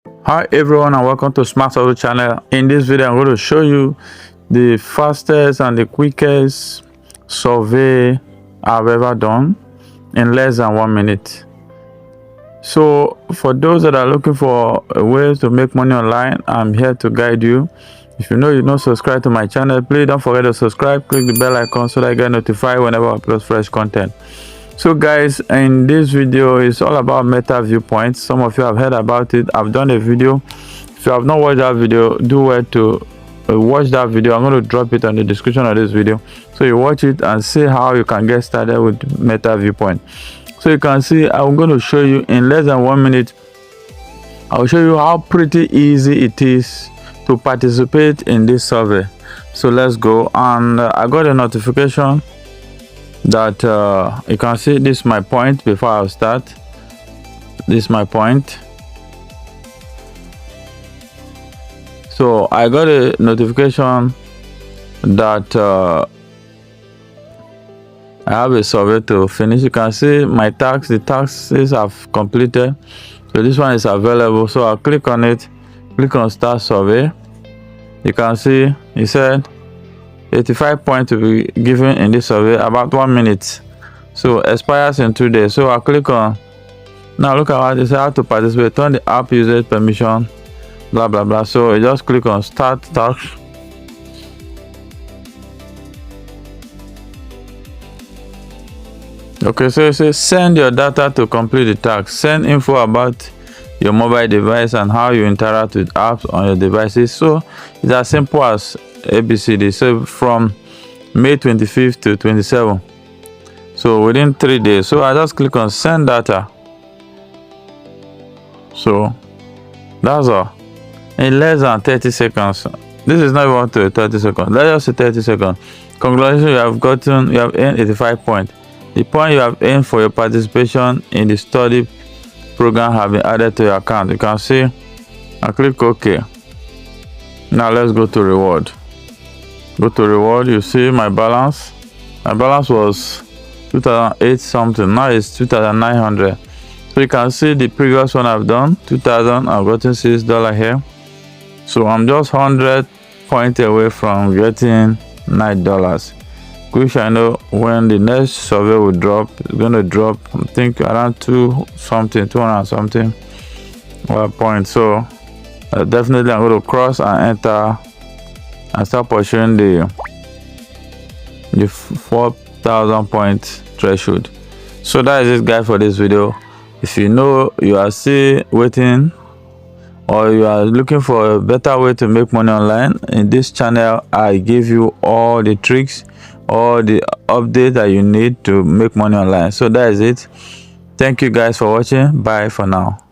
Hi everyone and welcome to Smart Auto channel. In this video I'm going to show you the fastest and the quickest survey I've ever done in less than 1 minute. So for those that are looking for ways to make money online, I'm here to guide you. If you know you're not subscribed to my channel, please don't forget to subscribe, click the bell icon so that you get notified whenever I upload fresh content. So guys, in this video it's all about Meta Viewpoints. Some of you have heard about it. I've done a video. If you have not watched that video, do well to watch that video. I'm going to drop it on the description of this video, so you watch it and see how you can get started with Meta Viewpoint. So you can see I'm going to show you in less than 1 minute. I'll show you how pretty easy it is to participate in this survey. So let's go. And I got a notification that you can see this is my point. Before I start, this is my point. So I got a notification that I have a survey to finish. You can see my tax, the taxes I've completed. So this one is available. So I'll click on it, click on start survey. You can see it said 85 points to be given in this survey, about 1 minute. So expires in 2 days. So I'll click on, now look at what it says, how to participate, turn the app usage permission, blah blah blah. So you just click on start task. Okay, so it says send your data to complete the task. Send info about your mobile device and how you interact with apps on your devices. So it's as simple as ABCD. So from May 25th to 27th, so within 3 days. So I just click on send data. So that's all, in less than 30 seconds. This is not even up to 30 seconds. Let's just say 30 seconds. Congratulations, you have earned 85 points. The point you have earned for your participation in the study program have been added to your account. You can see I click OK. Now let's go to reward. Go to reward. You see my balance. My balance was 2008 something. Now it's 2900. So you can see the previous one I've done 2000. I've gotten $6 here. So I'm just 100 points away from getting $9. Which I know when the next survey will drop, it's going to drop, I think, around 200 something points. So definitely I'm going to cross and enter and start pursuing the 4,000 point threshold. So that is it, guys, for this video. If you know you are still waiting or you are looking for a better way to make money online, in this channel I give you all the tricks, all the updates that you need to make money online. So that is it. Thank you guys for watching. Bye for now.